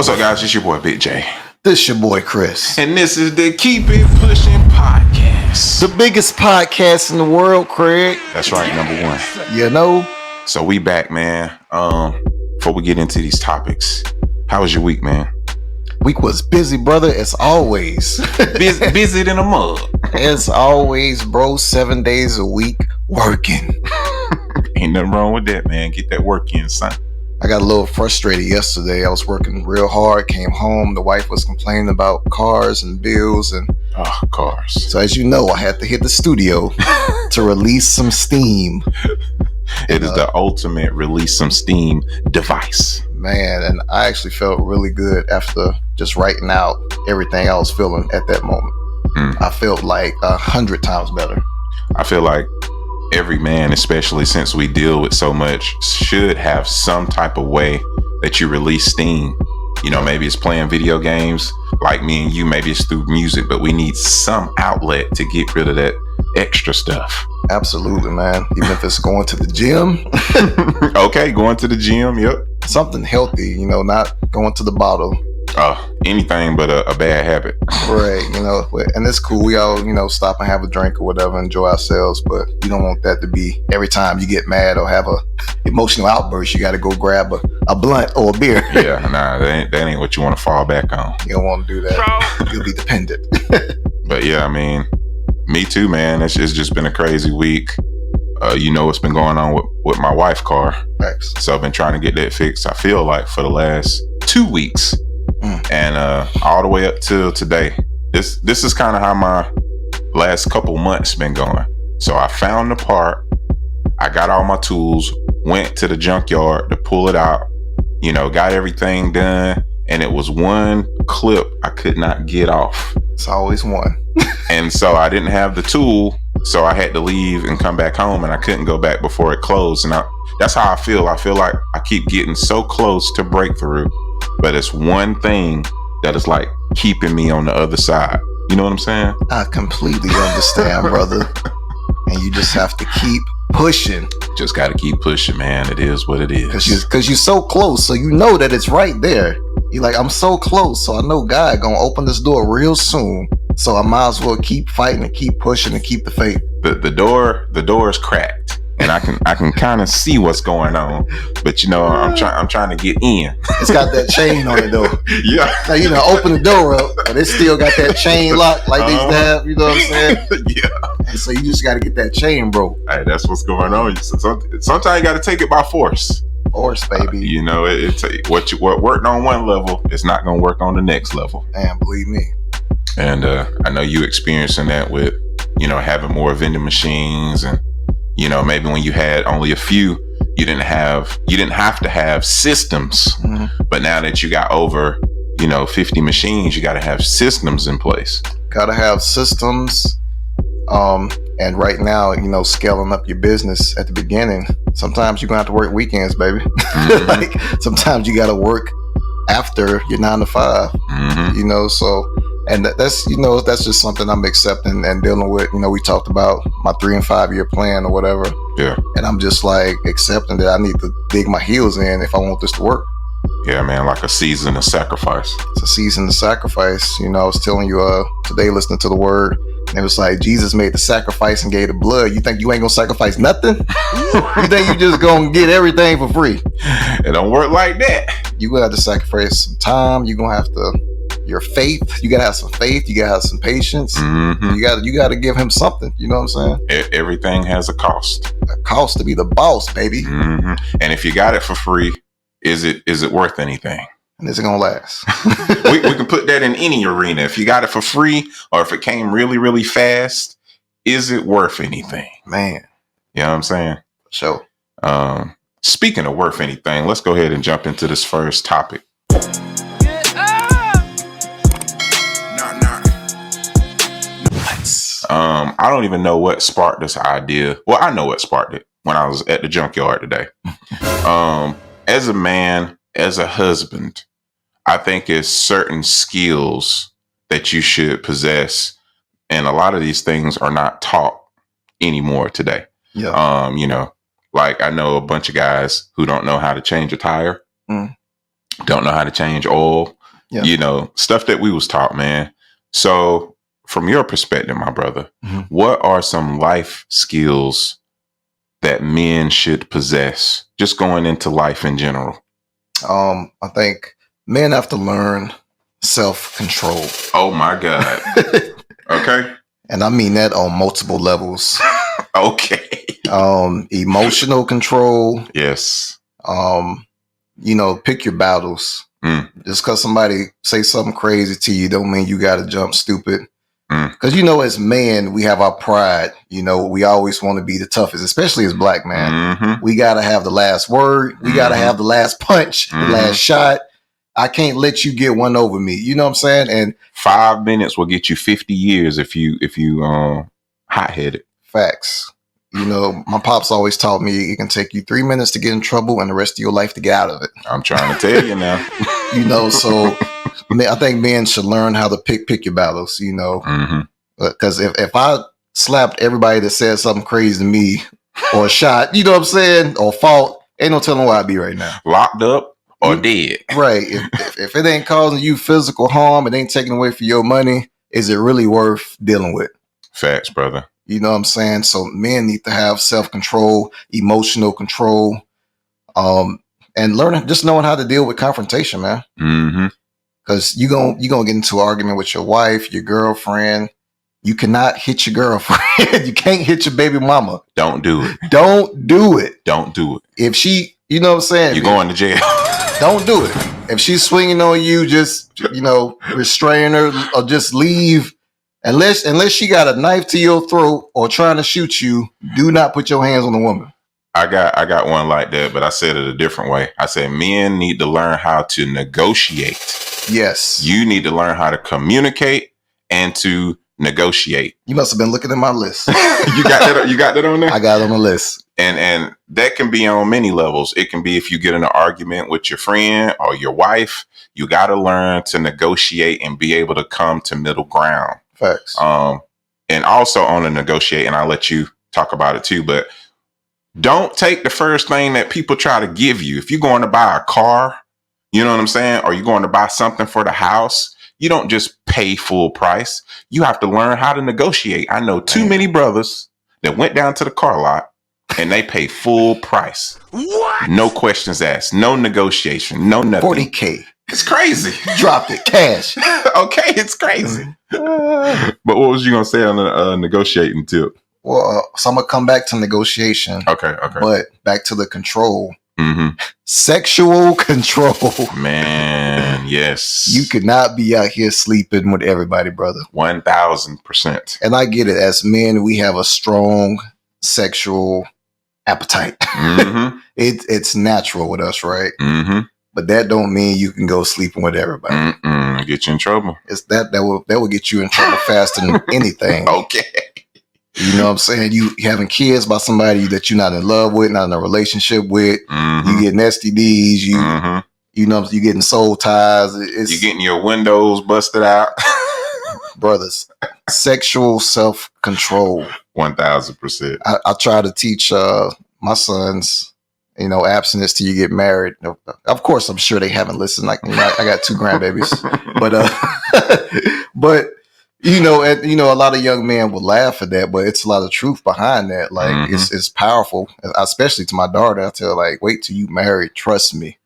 What's up, guys? It's your boy Big J. This your boy Chris. And this is the Keep It Pushing Podcast. The biggest podcast in the world, Craig. That's right, number one. You know? So we back, man. Before we get into these topics, how was your week, man? Week was busy, brother, as always. Busy than a mug. As always, bro. 7 days a week working. Ain't nothing wrong with that, man. Get that work in, son. I got a little frustrated yesterday. I was working real hard, came home. The wife was complaining about cars and bills. And cars. So as you know, I had to hit the studio to release some steam. It is the ultimate release some steam device. Man, and I actually felt really good after just writing out everything I was feeling at that moment. I felt like 100 times better. I feel like every man, especially since we deal with so much, should have some type of way that you release steam. You know, maybe it's playing video games like me and you, maybe it's through music, but we need some outlet to get rid of that extra stuff. Absolutely, man. Even if it's going to the gym. Okay, going to the gym, yep. Something healthy, you know, not going to the bottle. Anything but a bad habit. Right, you know, and it's cool. We all, you know, stop and have a drink or whatever, enjoy ourselves, but you don't want that to be every time you get mad or have a emotional outburst, you got to go grab a blunt or a beer. Yeah, nah, that ain't what you want to fall back on. You don't want to do that. You'll be dependent. But yeah, I mean, me too, man. It's just been a crazy week. You know what's been going on with my wife's car. Thanks. So I've been trying to get that fixed, I feel like, for the last 2 weeks. And all the way up till today. This is kind of how my last couple months been going. So I found the part, I got all my tools, went to the junkyard to pull it out, you know, got everything done, and it was one clip I could not get off. It's always one. And so I didn't have the tool, so I had to leave and come back home, and I couldn't go back before it closed. And that's how I feel. I feel like I keep getting so close to breakthrough, but it's one thing that is like keeping me on the other side. You know what I'm saying? I completely understand, brother. And you just have to keep pushing. Just got to keep pushing, man. It is what it is. Because you're so close, so you know that it's right there. You're like, I'm so close, so I know God gonna open this door real soon. So I might as well keep fighting and keep pushing and keep the faith. The door is cracked, and I can kind of see what's going on, but you know, I'm trying to get in. It's got that chain on it though. Yeah. Now, you know, open the door up, but it still got that chain lock like they used to have. You know what I'm saying? Yeah. And so you just got to get that chain broke. Hey, that's what's going on. Sometimes you got to take it by force. Force, baby. You know, what worked on one level is not going to work on the next level. Man, believe me. And I know you experiencing that with, you know, having more vending machines, and you know, maybe when you had only a few, you didn't have to have systems. But now that you got over, you know, 50 machines, you got to have systems in place. Got to have systems. And right now, you know, scaling up your business at the beginning, sometimes you're gonna have to work weekends, baby. Like sometimes you got to work after your 9 to 5. You know, so. And that's, you know, that's just something I'm accepting and dealing with. You know, we talked about my 3 and 5 year plan or whatever. Yeah. And I'm just like accepting that I need to dig my heels in if I want this to work. Yeah, man, like a season of sacrifice. It's a season of sacrifice. You know, I was telling you today listening to the word, and it was like Jesus made the sacrifice and gave the blood. You think you ain't gonna sacrifice nothing? You think you just gonna get everything for free? It don't work like that. You gonna have to sacrifice some time. You gonna have to. Your faith, you gotta have some faith, you gotta have some patience. You gotta give him something. You know what I'm saying? Everything has a cost. A cost to be the boss, baby. And if you got it for free, is it worth anything? And is it gonna last? we can put that in any arena. If you got it for free, or if it came really, really fast, is it worth anything? Man, you know what I'm saying? Sure. Speaking of worth anything, let's go ahead and jump into this first topic. I don't even know what sparked this idea. Well, I know what sparked it when I was at the junkyard today. As a man, as a husband, I think it's certain skills that you should possess. And a lot of these things are not taught anymore today. Yeah. You know, like I know a bunch of guys who don't know how to change a tire. don't know how to change oil, stuff that we was taught, man. So from your perspective, my brother, what are some life skills that men should possess just going into life in general? I think men have to learn self-control. Oh my God. Okay. And I mean that on multiple levels. Okay. Emotional control. Yes. Pick your battles. Just because somebody say something crazy to you don't mean you got to jump stupid. Because, as men, we have our pride. We always want to be the toughest, especially as black man. We got to have the last word. We got to have the last punch, the last shot. I can't let you get one over me. You know what I'm saying? And 5 minutes will get you 50 years if you hot-headed. Facts. My pops always taught me it can take you 3 minutes to get in trouble and the rest of your life to get out of it. I'm trying to tell you now. So I think men should learn how to pick your battles, because if I slapped everybody that said something crazy to me or shot, you know what I'm saying, or fought, ain't no telling where I'd be right now. Locked up or dead. Right. If it ain't causing you physical harm, it ain't taking away for your money, is it really worth dealing with? Facts, brother. You know what I'm saying? So men need to have self-control, emotional control, and knowing how to deal with confrontation, man. Because you're gonna get into an argument with your wife, your girlfriend. You cannot hit your girlfriend. You can't hit your baby mama. Don't do it. Don't do it. Don't do it. If she, you know what I'm saying? You're going to jail. Don't do it. If she's swinging on you, just, restrain her or just leave. Unless she got a knife to your throat or trying to shoot you, do not put your hands on the woman. I got one like that, but I said it a different way. I said men need to learn how to negotiate. Yes. You need to learn how to communicate and to negotiate. You must have been looking at my list. You got that on there? I got it on the list. And that can be on many levels. It can be if you get in an argument with your friend or your wife, you got to learn to negotiate and be able to come to middle ground. Facts. And also on the negotiate, and I'll let you talk about it too, but don't take the first thing that people try to give you. If you're going to buy a car, you know what I'm saying? Or you're going to buy something for the house, you don't just pay full price. You have to learn how to negotiate. I know too many brothers that went down to the car lot and they pay full price. What? No questions asked, no negotiation, no nothing. 40K. It's crazy. Dropped it. Cash. Okay, it's crazy. But what was you going to say on the negotiating tip? Well, so I'm going to come back to negotiation. Okay. But back to the control. Sexual control. Man, yes. You could not be out here sleeping with everybody, brother. 1000%. And I get it. As men, we have a strong sexual appetite. It's natural with us, right? But that don't mean you can go sleeping with everybody. Get you in trouble. It's that will get you in trouble faster than anything. Okay. You know what I'm saying? You having kids by somebody that you're not in love with, not in a relationship with. You getting STDs. You know, you getting soul ties. You getting your windows busted out. Brothers, sexual self-control. 1000%. I try to teach my sons, abstinence till you get married. Of course, I'm sure they haven't listened. Like, I got 2 grandbabies, but a lot of young men will laugh at that, but it's a lot of truth behind that. Like, it's powerful, especially to my daughter. I tell her, like, wait till you married. Trust me.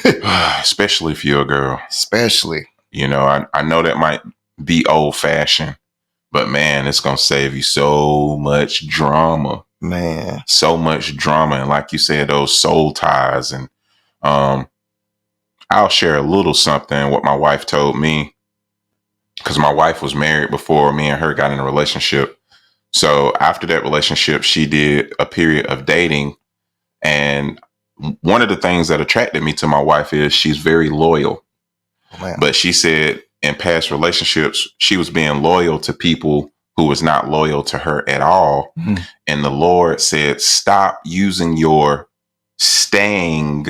Especially if you're a girl. Especially. I know that might be old fashioned, but man, it's going to save you so much drama. Man. So much drama. And like you said, those soul ties. And I'll share a little something what my wife told me. Because my wife was married before me and her got in a relationship. So after that relationship, she did a period of dating. And one of the things that attracted me to my wife is she's very loyal. Oh, but she said in past relationships, she was being loyal to people who was not loyal to her at all. And the Lord said, stop using your staying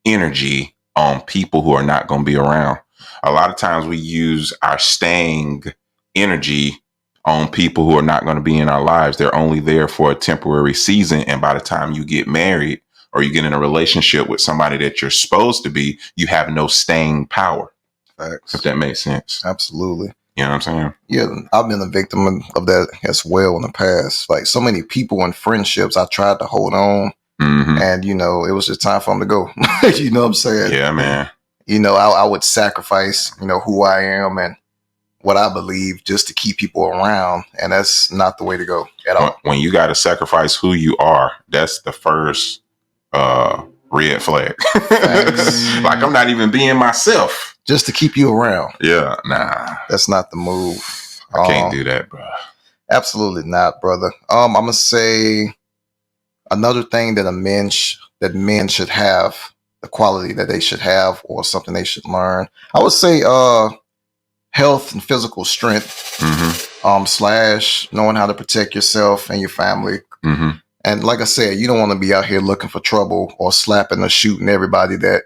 energy on people who are not going to be around. A lot of times we use our staying energy on people who are not going to be in our lives. They're only there for a temporary season. And by the time you get married or you get in a relationship with somebody that you're supposed to be, you have no staying power. Facts. If that makes sense. Absolutely. You know what I'm saying? Yeah, I've been a victim of that as well in the past. Like so many people and friendships, I tried to hold on, and it was just time for them to go. You know what I'm saying? Yeah, man. I would sacrifice, who I am and what I believe just to keep people around, and that's not the way to go at all. When you got to sacrifice who you are, that's the first red flag. Like I'm not even being myself. Just to keep you around. Yeah, nah. That's not the move. I can't do that, bro. Absolutely not, brother. I'm gonna say another thing that men should have, the quality that they should have, or something they should learn. I would say health and physical strength. / knowing how to protect yourself and your family. And like I said, you don't want to be out here looking for trouble or slapping or shooting everybody that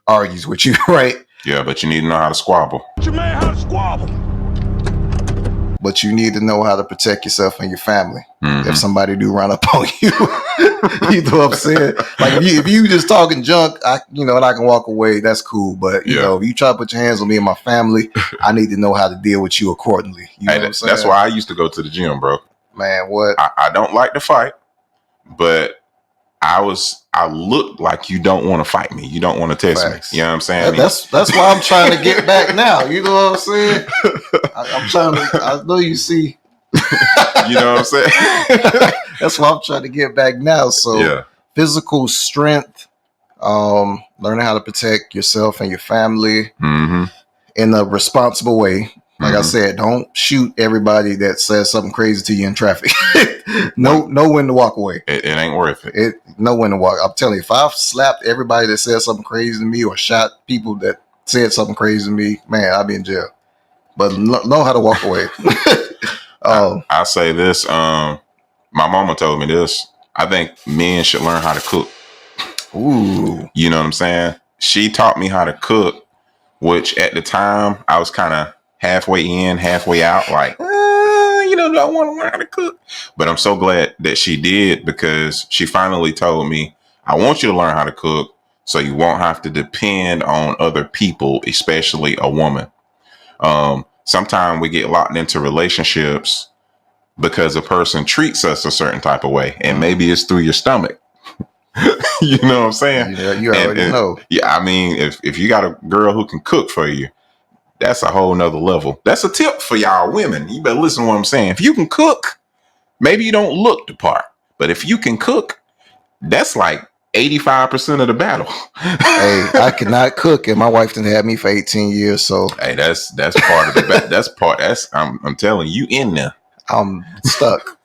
argues with you, right? Yeah, but you need to know how to squabble. Teach your man how to squabble. But you need to know how to protect yourself and your family. If somebody do run up on you, you know what I'm saying? Like if you just talking junk, and I can walk away, that's cool. But if you try to put your hands on me and my family, I need to know how to deal with you accordingly. You know what I'm saying? That's why I used to go to the gym, bro. Man, what? I don't like to fight, but I look like you don't want to fight me. You don't want to test Facts. me. You know what I'm saying? That's why I'm trying to get back now. You know what I'm saying? I'm trying to. I know you see. You know what I'm saying? That's why I'm trying to get back now. So physical strength, learning how to protect yourself and your family in a responsible way. Like I said, don't shoot everybody that says something crazy to you in traffic. Know when to walk away. It ain't worth it. Know when to walk. I'm telling you, if I've slapped everybody that said something crazy to me or shot people that said something crazy to me, man, I'll be in jail. But know how to walk away. I say this. My mama told me this. I think men should learn how to cook. Ooh. You know what I'm saying? She taught me how to cook, which at the time I was kind of halfway in, halfway out. Like, don't want to learn how to cook. But I'm so glad that she did, because she finally told me, I want you to learn how to cook so you won't have to depend on other people, especially a woman. Sometimes we get locked into relationships because a person treats us a certain type of way, and maybe it's through your stomach. You know what I'm saying? Yeah, you already know. Yeah, I mean, if you got a girl who can cook for you, that's a whole nother level. That's a tip for y'all women. You better listen to what I'm saying. If you can cook, maybe you don't look the part, but if you can cook, that's like 85% of the battle. Hey, I cannot cook, and my wife didn't have me for 18 years. So hey, that's part of the battle. I'm telling you, in there. I'm stuck.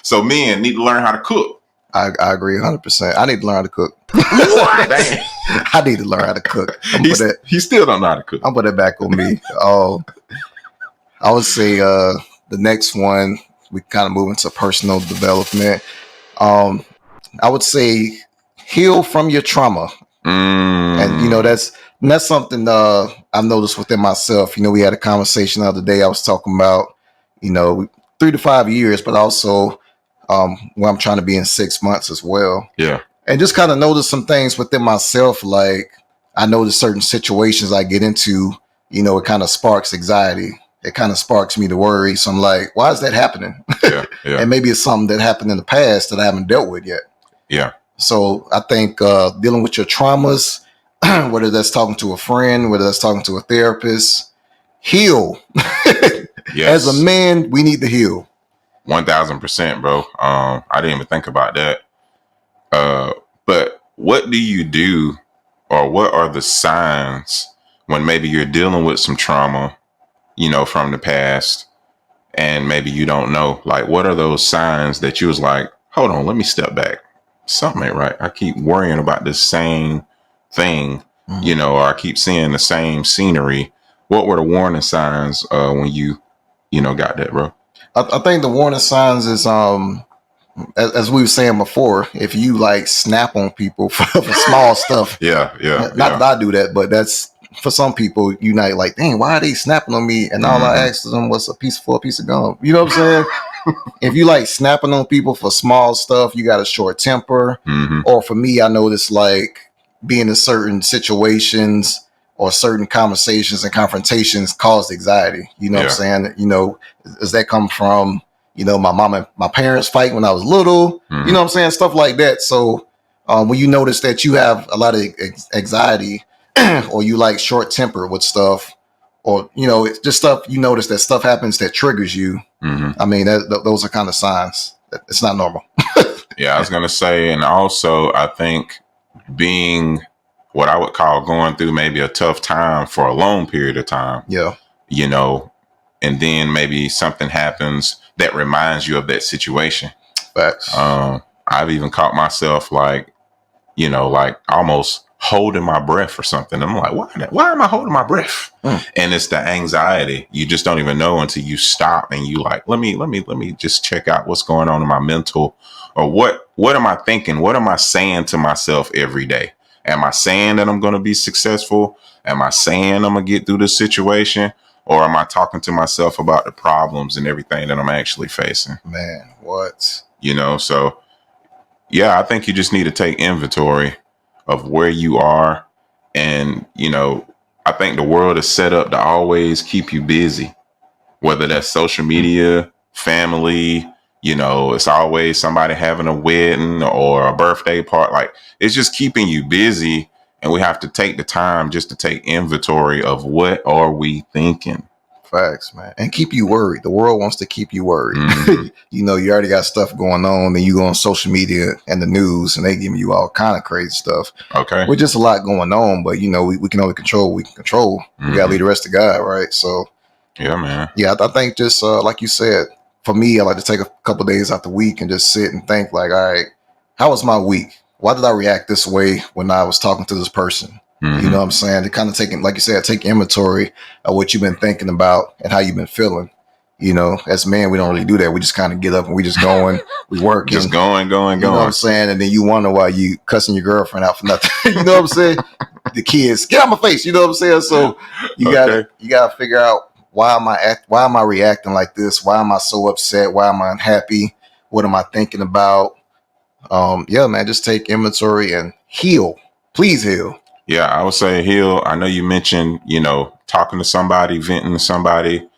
So men need to learn how to cook. I agree 100%. I need to learn how to cook. What? I need to learn how to cook. He still don't know how to cook. I'm put that back on me. I would say the next one, we kind of move into personal development. I would say heal from your trauma. And that's something I've noticed within myself. We had a conversation the other day. I was talking about 3 to 5 years, but also where I'm trying to be in 6 months as well. Yeah. And just kind of notice some things within myself. Like I notice certain situations I get into, it kind of sparks anxiety. It kind of sparks me to worry. So I'm like, why is that happening? Yeah. And maybe it's something that happened in the past that I haven't dealt with yet. Yeah. So I think dealing with your traumas, whether that's talking to a friend, whether that's talking to a therapist, heal. Yes. As a man, we need to heal. 1000%, bro. I didn't even think about that. But what do you do, or what are the signs when maybe you're dealing with some trauma, from the past, and maybe you don't know? Like, what are those signs that you was like, hold on, let me step back. Something ain't right. I keep worrying about the same thing, or I keep seeing the same scenery. What were the warning signs when you got that, bro? I think the warning signs is as we were saying before, if you like snap on people for small stuff. Yeah. Not that I do that, but that's for some people. Like, dang, why are they snapping on me? And all I asked them was for a piece of gum. You know what I'm saying? If you like snapping on people for small stuff, you got a short temper. Mm-hmm. Or for me, I notice like being in certain situations or certain conversations and confrontations cause anxiety. You know what I'm saying? You know, does that come from, you know, my mom and my parents fighting when I was little? Mm-hmm. You know what I'm saying? Stuff like that. So when you notice that you have a lot of anxiety or you like short temper with stuff, or, you know, it's just stuff you notice that stuff happens that triggers you. Mm-hmm. I mean, those are kind of signs that it's not normal. Yeah, I was going to say, and also I think being what I would call going through maybe a tough time for a long period of time. Yeah. You know, and then maybe something happens that reminds you of that situation. Facts. I've even caught myself like, you know, like almost holding my breath or something. I'm like, why am I holding my breath? And it's the anxiety. You just don't even know until you stop and you like, let me just check out what's going on in my mental, or what am I thinking? What am I saying to myself every day? Am I saying that I'm going to be successful? Am I saying I'm going to get through this situation? Or am I talking to myself about the problems and everything that I'm actually facing? Man, what? You know, so yeah, I think you just need to take inventory of where you are. And, you know, I think the world is set up to always keep you busy, whether that's social media, family, you know, it's always somebody having a wedding or a birthday party. Like, it's just keeping you busy. And we have to take the time just to take inventory of what are we thinking. Facts, man. And keep you worried. The world wants to keep you worried. Mm-hmm. You know, you already got stuff going on, and you go on social media and the news, and they giving you all kind of crazy stuff. Okay. With just a lot going on, but, you know, we can only control what we can control. We got to leave the rest to God, right? So, yeah, man. Yeah, I think just like you said, for me, I like to take a couple of days out the week and just sit and think like, all right, how was my week? Why did I react this way when I was talking to this person? Mm-hmm. You know what I'm saying? To kind of take, like you said, take inventory of what you've been thinking about and how you've been feeling. You know, as men, we don't really do that. We just kind of get up and we just going, we work. Just going. You know what I'm saying? And then you wonder why you cussing your girlfriend out for nothing. You know what I'm saying? The kids, get out my face. You know what I'm saying? So you gotta figure out, why am I reacting like this? Why am I so upset? Why am I unhappy? What am I thinking about? Yeah, man, just take inventory and heal. Please heal. Yeah, I would say heal. I know you mentioned, you know, talking to somebody, venting to somebody,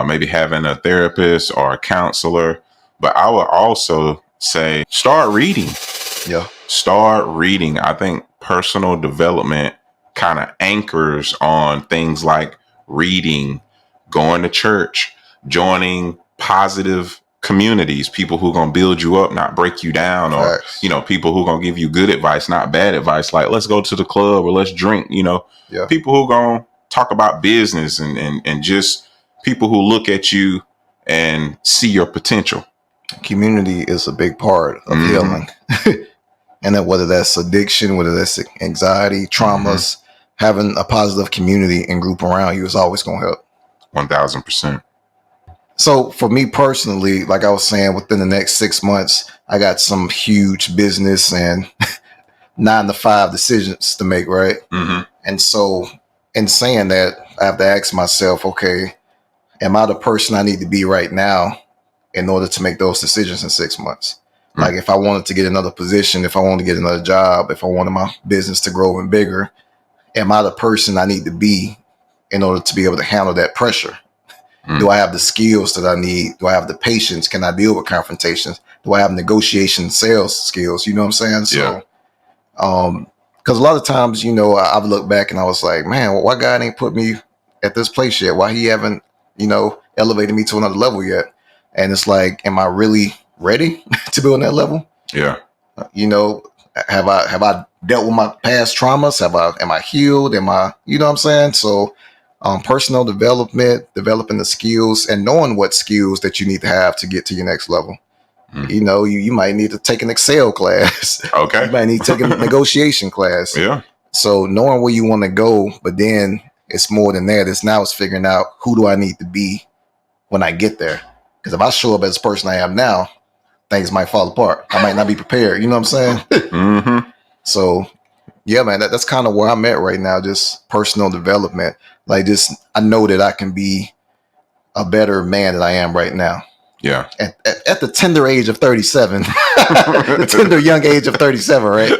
maybe having a therapist or a counselor. But I would also say start reading. Yeah. Start reading. I think personal development kind of anchors on things like reading, going to church, joining positive communities, people who are going to build you up, not break you down, or, you know, people who are going to give you good advice, not bad advice. Like, let's go to the club or let's drink, you know, people who are going to talk about business and just people who look at you and see your potential. Community is a big part of healing. And then whether that's addiction, whether that's anxiety, traumas, having a positive community and group around you is always going to help. 1000%. So for me personally, like I was saying, within the next 6 months, I got some huge business and 9-to-5 decisions to make, right? Mm-hmm. And so in saying that, I have to ask myself, okay, am I the person I need to be right now in order to make those decisions in 6 months? Mm-hmm. Like if I wanted to get another position, if I wanted to get another job, if I wanted my business to grow and bigger, am I the person I need to be in order to be able to handle that pressure? Do I have the skills that I need? Do I have the patience? Can I deal with confrontations? Do I have negotiation sales skills? You know what I'm saying? So, because a lot of times, you know, I've looked back and I was like, man, why God ain't put me at this place yet? Why he haven't, you know, elevated me to another level yet? And it's like, am I really ready to be on that level? Yeah. You know, have I dealt with my past traumas? Am I healed? Am I, you know what I'm saying? So, personal development, developing the skills and knowing what skills that you need to have to get to your next level. You know, you might need to take an Excel class. Okay. You might need to take a negotiation class. Yeah. So knowing where you want to go, but then it's more than that. It's figuring out, who do I need to be when I get there? Because if I show up as the person I am now, things might fall apart. I might not be prepared. You know what I'm saying? So yeah, man, that's kind of where I'm at right now. Just personal development. Like, just, I know that I can be a better man than I am right now. Yeah. At the tender age of 37, the tender young age of 37, right?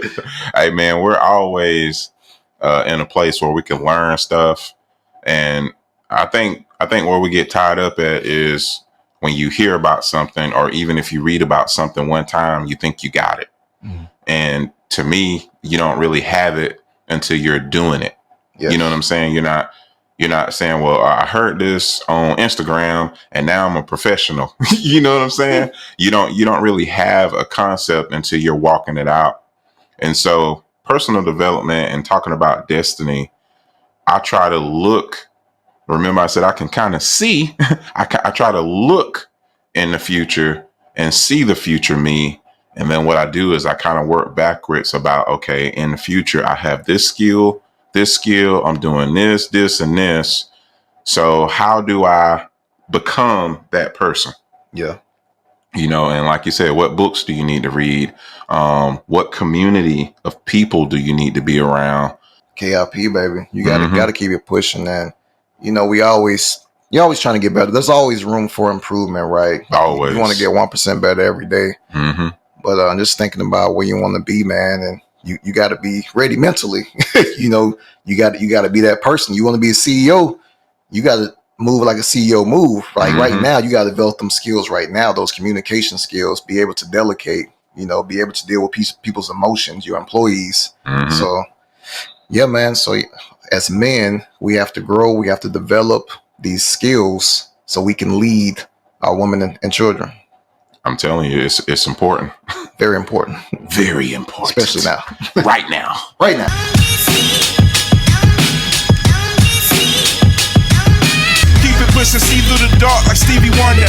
Hey man, we're always in a place where we can learn stuff, and I think where we get tied up at is when you hear about something, or even if you read about something one time, you think you got it. And to me, you don't really have it until you're doing it. Yes. You know what I'm saying? You're not saying, well, I heard this on Instagram and now I'm a professional. You know what I'm saying? You don't really have a concept until you're walking it out. And so personal development and talking about destiny, I try to look. Remember, I said I can kind of see. I try to look in the future and see the future me. And then what I do is I kind of work backwards about, okay, in the future, I have this skill, I'm doing this, and this. So how do I become that person? Yeah. You know, and like you said, what books do you need to read? What community of people do you need to be around? KIP, baby. You gotta keep it pushing, and you know, you're always trying to get better. There's always room for improvement, right? Always. You want to get 1% better every day. But I'm just thinking about where you want to be, man, and you got to be ready mentally. You know, you got to be that person. You want to be a CEO, you got to move like a CEO move. Like right now, you got to develop them skills right now, those communication skills, be able to delegate, you know, be able to deal with people's emotions, your employees. So, yeah, man. So as men, we have to grow. We have to develop these skills so we can lead our women and children. I'm telling you, it's important. Very important. Very important. Especially now. Right now. Right now. Keep it pushing, see through the dark like Stevie Wonder.